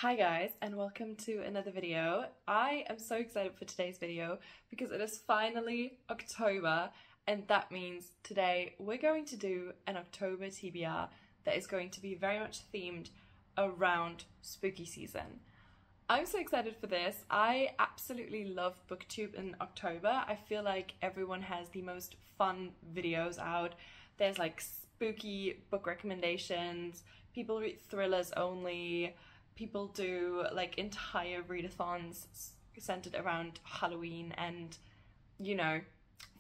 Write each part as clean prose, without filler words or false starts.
Hi guys, and welcome to another video. I am so excited for today's video because it is finally October, and that means today we're going to do an October TBR that is going to be very much themed around spooky season. I'm so excited for this. I absolutely love booktube in October. I feel like everyone has the most fun videos out. There's like spooky book recommendations, people read thrillers only, people do like entire readathons centered around Halloween and, you know,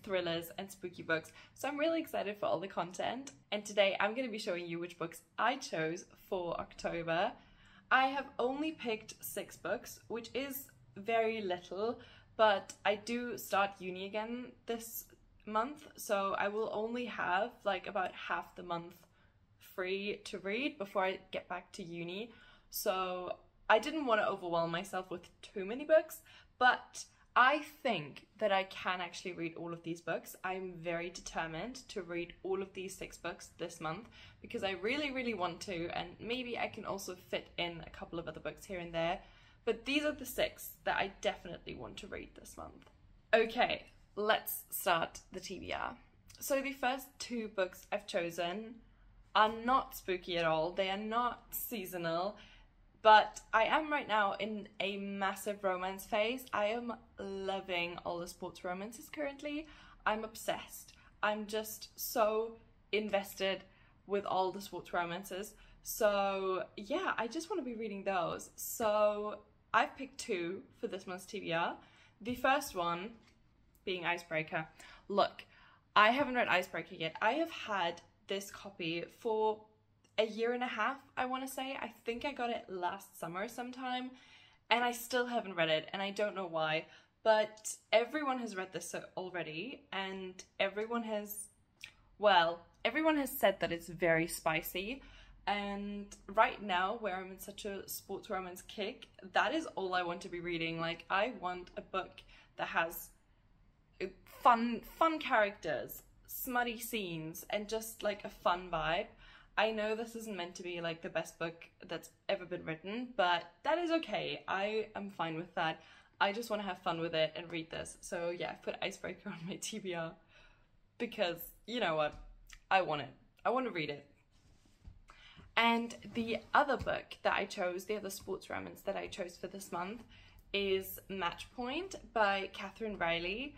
thrillers and spooky books. So I'm really excited for all the content, and today I'm going to be showing you which books I chose for October. I have only picked 6 books, which is very little, but I do start uni again this month, so I will only have like about half the month free to read before I get back to uni. So I didn't want to overwhelm myself with too many books, but I think that I can actually read all of these books. I'm very determined to read all of these 6 books this month because I really want to, and maybe I can also fit in a couple of other books here and there, but these are the 6 that I definitely want to read this month. Okay, let's start the TBR. So the first 2 books I've chosen are not spooky at all. They are not seasonal. But I am right now in a massive romance phase. I am loving all the sports romances currently. I'm obsessed. I'm just so invested with all the sports romances. So yeah, I just want to be reading those. So I've picked 2 for this month's TBR. The first one being Icebreaker. Look, I haven't read Icebreaker yet. I have had this copy for a year and a half, I want to say. I think I got it last summer sometime, and I still haven't read it, and I don't know why, but everyone has read this already, and everyone has said that it's very spicy, and right now, where I'm in such a sports romance kick, that is all I want to be reading. Like, I want a book that has fun characters, smutty scenes, and just like a fun vibe. I know this isn't meant to be like the best book that's ever been written, but that is okay. I am fine with that. I just want to have fun with it and read this. So yeah, I've put Icebreaker on my TBR because, you know what, I want it. I want to read it. And the other book that I chose, the other sports romance that I chose for this month, is Match Point by Catherine Riley.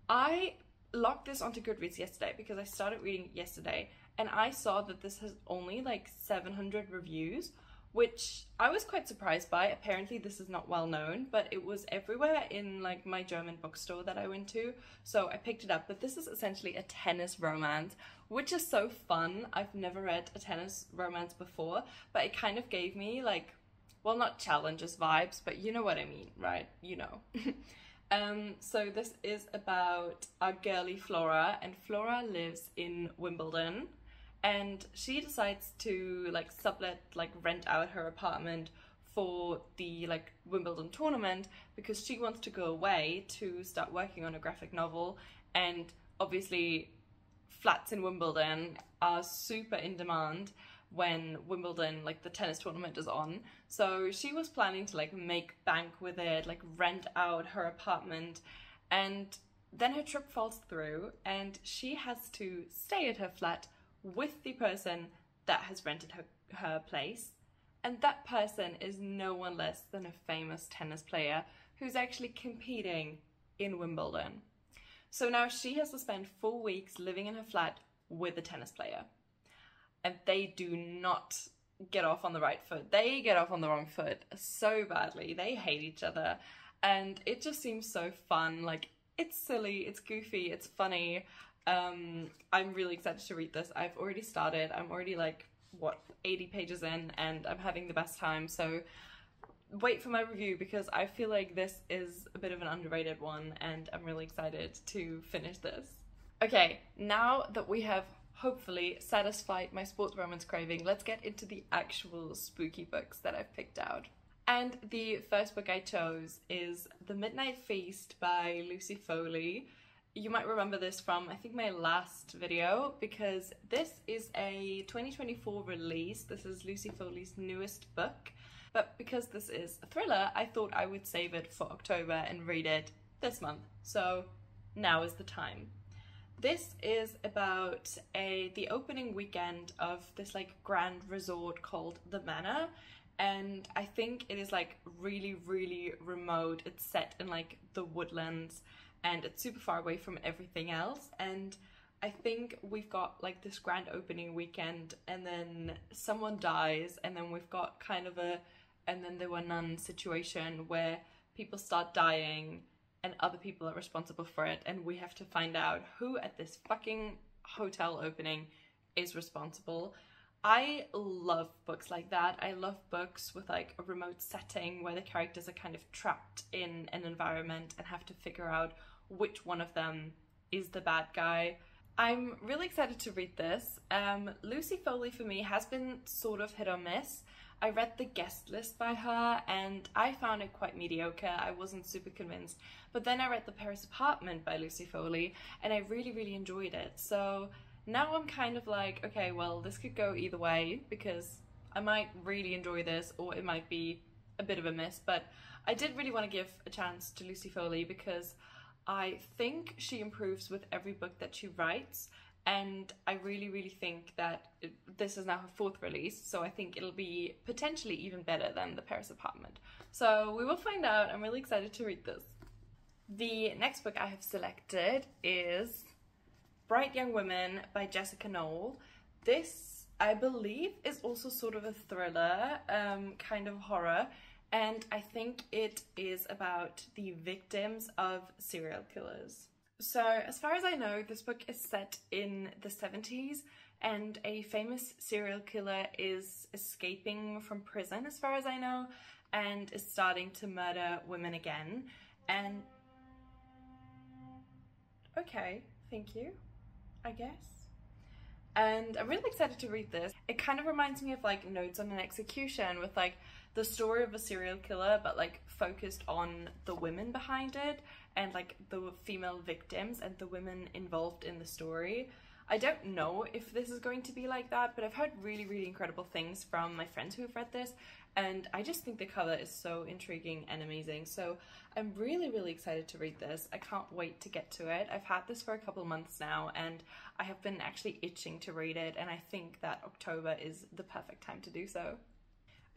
I logged this onto Goodreads yesterday because I started reading it yesterday, and I saw that this has only like 700 reviews, which I was quite surprised by. Apparently this is not well known, but it was everywhere in like my German bookstore that I went to, so I picked it up. But this is essentially a tennis romance, which is so fun. I've never read a tennis romance before, but it kind of gave me like, well, not Challenges vibes, but you know what I mean, right? You know. So this is about our girly Flora, and Flora lives in Wimbledon, and she decides to like rent out her apartment for the like Wimbledon tournament because she wants to go away to start working on a graphic novel, and obviously flats in Wimbledon are super in demand when Wimbledon, like the tennis tournament, is on. So she was planning to like make bank with it, like rent out her apartment, and then her trip falls through and she has to stay at her flat with the person that has rented her place, and that person is no one less than a famous tennis player who's actually competing in Wimbledon. So now she has to spend 4 weeks living in her flat with a tennis player, and they do not get off on the right foot. They get off on the wrong foot so badly. They hate each other, and it just seems so fun. Like, it's silly, it's goofy, it's funny. I'm really excited to read this. I've already started. I'm already like, what, 80 pages in, and I'm having the best time. So wait for my review because I feel like this is a bit of an underrated one, and I'm really excited to finish this. Okay, now that we have hopefully satisfied my sports romance craving, let's get into the actual spooky books that I've picked out. And the first book I chose is The Midnight Feast by Lucy Foley. You might remember this from, I think, my last video, because this is a 2024 release. This is Lucy Foley's newest book, but because this is a thriller, I thought I would save it for October and read it this month. So now is the time. This is about the opening weekend of this like grand resort called The Manor, and I think it is like really, really remote. It's set in like the woodlands and it's super far away from everything else, and I think we've got like this grand opening weekend and then someone dies, and then we've got kind of a and then there were none situation where people start dying and other people are responsible for it, and we have to find out who at this fucking hotel opening is responsible. I love books like that. I love books with like a remote setting where the characters are kind of trapped in an environment and have to figure out which one of them is the bad guy. I'm really excited to read this. Lucy Foley for me has been sort of hit or miss. I read the guest list by her and I found it quite mediocre. I wasn't super convinced. But then I read The Paris Apartment by Lucy Foley and I really, really enjoyed it. So now I'm kind of like, okay, well, this could go either way because I might really enjoy this or it might be a bit of a miss. But I did really want to give a chance to Lucy Foley because I think she improves with every book that she writes. And I really, really think that this is now her 4th release, so I think it'll be potentially even better than The Paris Apartment. So we will find out. I'm really excited to read this. The next book I have selected is Bright Young Women by Jessica Knoll. This, I believe, is also sort of a thriller, kind of horror, and I think it is about the victims of serial killers. So, as far as I know, this book is set in the 70s and a famous serial killer is escaping from prison, as far as I know, and is starting to murder women again. And okay, thank you, I guess. And I'm really excited to read this. It kind of reminds me of like Notes on an Execution, with like the story of a serial killer but like focused on the women behind it and like the female victims and the women involved in the story. I don't know if this is going to be like that, but I've heard really, really incredible things from my friends who have read this, and I just think the cover is so intriguing and amazing. So I'm really, really excited to read this. I can't wait to get to it. I've had this for a couple months now and I have been actually itching to read it, and I think that October is the perfect time to do so.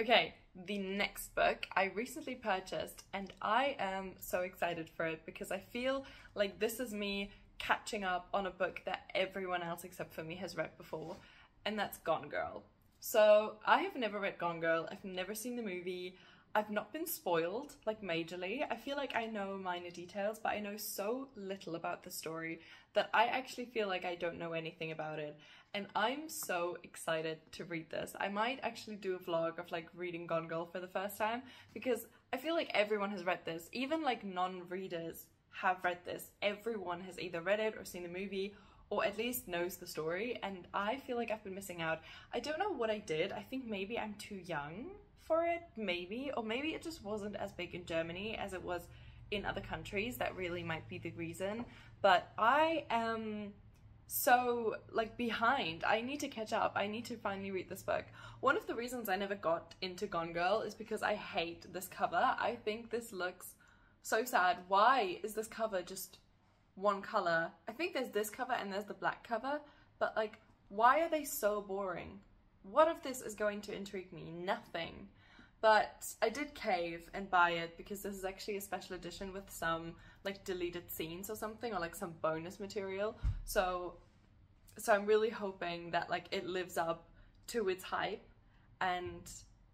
Okay, the next book I recently purchased and I am so excited for it because I feel like this is me catching up on a book that everyone else except for me has read before, and that's Gone Girl. So I have never read Gone Girl, I've never seen the movie, I've not been spoiled, like majorly. I feel like I know minor details, but I know so little about the story that I actually feel like I don't know anything about it. And I'm so excited to read this. I might actually do a vlog of like reading Gone Girl for the first time because I feel like everyone has read this. Even like non-readers have read this. Everyone has either read it or seen the movie or at least knows the story, and I feel like I've been missing out. I don't know what I did. I think maybe I'm too young for it, maybe, or maybe it just wasn't as big in Germany as it was in other countries. That really might be the reason, but I am so like behind. I need to catch up. I need to finally read this book. One of the reasons I never got into Gone Girl is because I hate this cover. I think this looks so sad. Why is this cover just one color? I think there's this cover and there's the black cover, but like, why are they so boring? What if this is going to intrigue me? Nothing. But I did cave and buy it because this is actually a special edition with some like deleted scenes or something, or like some bonus material. So I'm really hoping that like it lives up to its hype and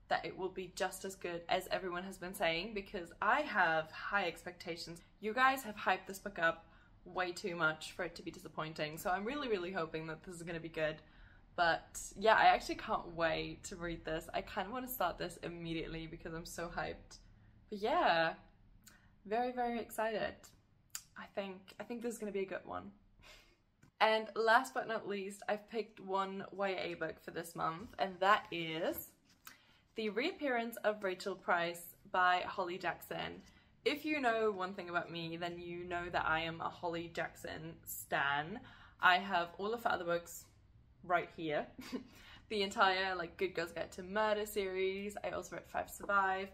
that it will be just as good as everyone has been saying, because I have high expectations. You guys have hyped this book up way too much for it to be disappointing. So I'm really, really hoping that this is going to be good. But yeah, I actually can't wait to read this. I kind of want to start this immediately because I'm so hyped. But yeah, very, very excited. I think this is going to be a good one. And last but not least, I've picked one YA book for this month, and that is The Reappearance of Rachel Price by Holly Jackson. If you know one thing about me, then you know that I am a Holly Jackson stan. I have all of her other books right here. the entire like Good Girls Guide to Murder series. I also read Five Survive.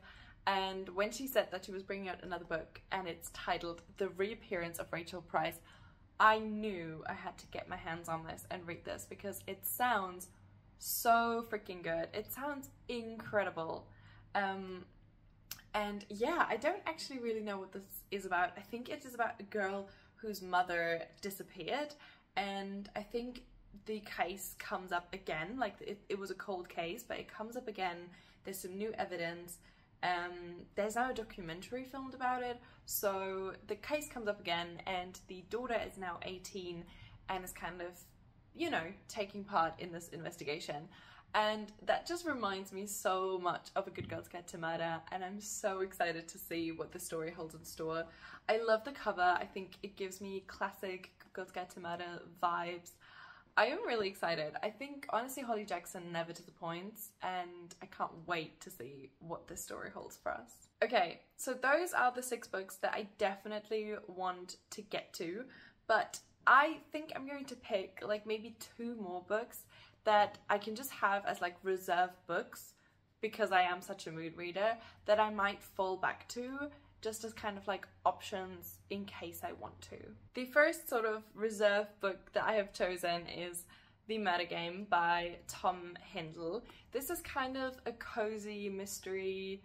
And when she said that she was bringing out another book and it's titled The Reappearance of Rachel Price, I knew I had to get my hands on this and read this because it sounds so freaking good. It sounds incredible. And yeah, I don't actually really know what this is about. I think it is about a girl whose mother disappeared, and I think the case comes up again. Like it was a cold case, but it comes up again. There's some new evidence. There's now a documentary filmed about it, so the case comes up again, and the daughter is now 18 and is kind of, you know, taking part in this investigation. And that just reminds me so much of A Good Girl's Guide to Murder, and I'm so excited to see what the story holds in store. I love the cover. I think it gives me classic Good Girl's Guide to Murder vibes. I am really excited. I think, honestly, Holly Jackson never disappoints, and I can't wait to see what this story holds for us. Okay, so those are the 6 books that I definitely want to get to, but I think I'm going to pick like maybe 2 more books that I can just have as like reserve books, because I am such a mood reader, that I might fall back to just as kind of like options in case I want to. The first sort of reserve book that I have chosen is The Murder Game by Tom Hindle. This is kind of a cozy mystery,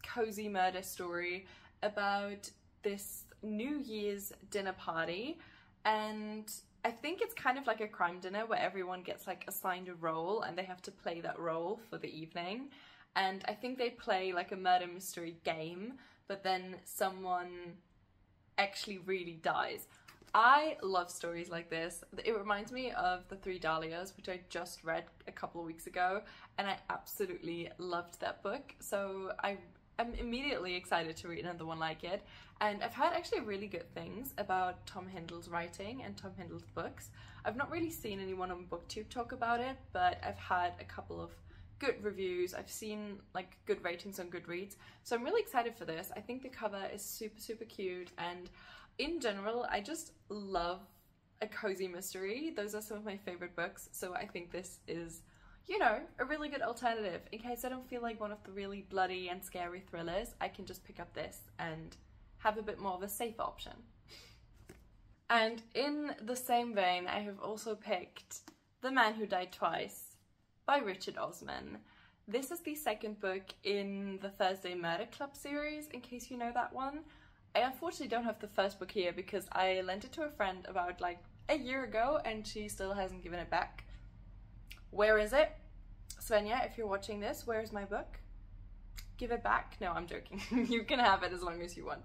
cozy murder story about this New Year's dinner party, and I think it's kind of like a crime dinner where everyone gets like assigned a role and they have to play that role for the evening. And I think they play like a murder mystery game, but then someone actually really dies. I love stories like this. It reminds me of The Three Dahlias, which I just read a couple of weeks ago, and I absolutely loved that book. So I'm immediately excited to read another one like it. And I've heard actually really good things about Tom Hindle's writing and Tom Hindle's books. I've not really seen anyone on booktube talk about it, but I've had a couple of good reviews. I've seen like good ratings on Goodreads, so I'm really excited for this. I think the cover is super cute, and in general I just love a cozy mystery. Those are some of my favorite books, so I think this is, you know, a really good alternative. In case I don't feel like one of the really bloody and scary thrillers, I can just pick up this and have a bit more of a safe option. And in the same vein, I have also picked The Man Who Died Twice by Richard Osman. This is the second book in the Thursday Murder Club series, in case you know that one. I unfortunately don't have the first book here because I lent it to a friend about like a year ago and she still hasn't given it back. Where is it? Svenja, if you're watching this, where is my book? Give it back? No, I'm joking. You can have it as long as you want.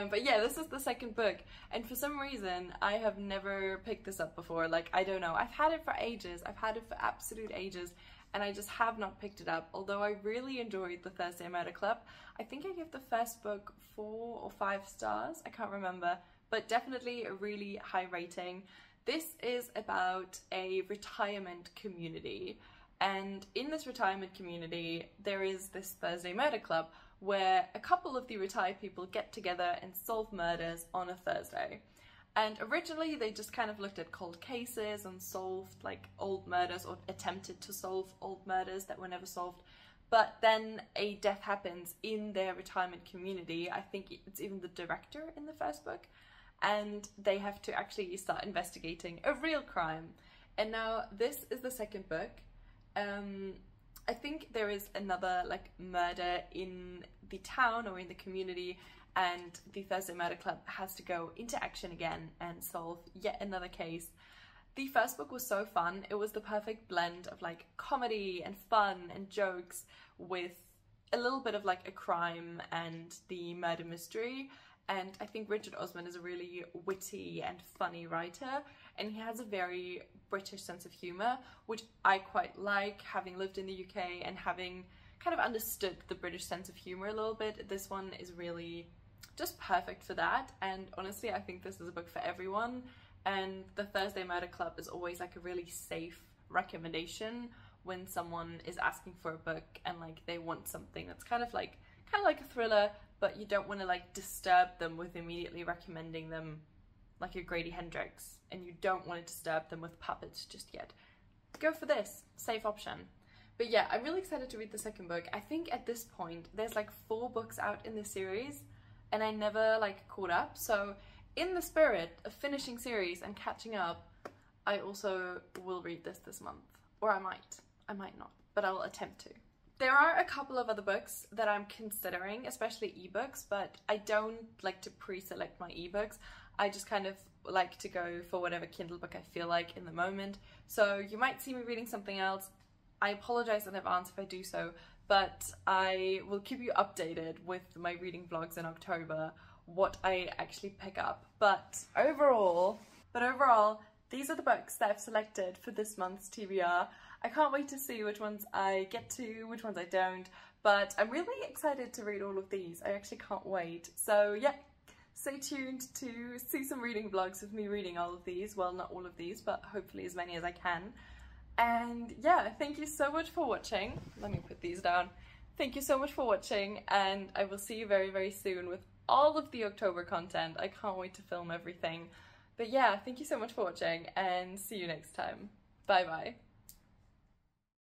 But yeah, this is the second book, and for some reason I have never picked this up before. Like, I don't know, I've had it for ages, I've had it for absolute ages, and I just have not picked it up. Although I really enjoyed the Thursday Murder Club. I think I gave the first book 4 or 5 stars, I can't remember, but definitely a really high rating. This is about a retirement community, and in this retirement community there is this Thursday Murder Club where a couple of the retired people get together and solve murders on a Thursday. And originally they just kind of looked at cold cases and solved like old murders, or attempted to solve old murders that were never solved. But then a death happens in their retirement community. I think it's even the director in the first book. And they have to actually start investigating a real crime. And now this is the second book. I think there is another like murder in the town or in the community, and the Thursday Murder Club has to go into action again and solve yet another case. The first book was so fun. It was the perfect blend of like comedy and fun and jokes with a little bit of like a crime and the murder mystery. And I think Richard Osman is a really witty and funny writer, and he has a very British sense of humour, which I quite like, having lived in the UK and having kind of understood the British sense of humour a little bit. This one is really just perfect for that, and honestly I think this is a book for everyone. And the Thursday Murder Club is always like a really safe recommendation when someone is asking for a book and like they want something that's kind of like a thriller, but you don't want to like disturb them with immediately recommending them like a Grady Hendrix, and you don't want to disturb them with puppets just yet. go for this, safe option. But yeah, I'm really excited to read the second book. I think at this point there's like 4 books out in this series and I never like caught up. So in the spirit of finishing series and catching up, I also will read this month. Or I might not, but I will attempt to. There are a couple of other books that I'm considering, especially ebooks, but I don't like to pre-select my ebooks. I just kind of like to go for whatever Kindle book I feel like in the moment. So you might see me reading something else. I apologize in advance if I do so, but I will keep you updated with my reading vlogs in October, what I actually pick up. But overall, these are the books that I've selected for this month's TBR. I can't wait to see which ones I get to, which ones I don't, but I'm really excited to read all of these. I actually can't wait. So yeah, stay tuned to see some reading vlogs of me reading all of these. Well, not all of these, but hopefully as many as I can. And yeah, thank you so much for watching. Let me put these down. Thank you so much for watching, and I will see you very, very soon with all of the October content. I can't wait to film everything. But yeah, thank you so much for watching, and see you next time. Bye bye.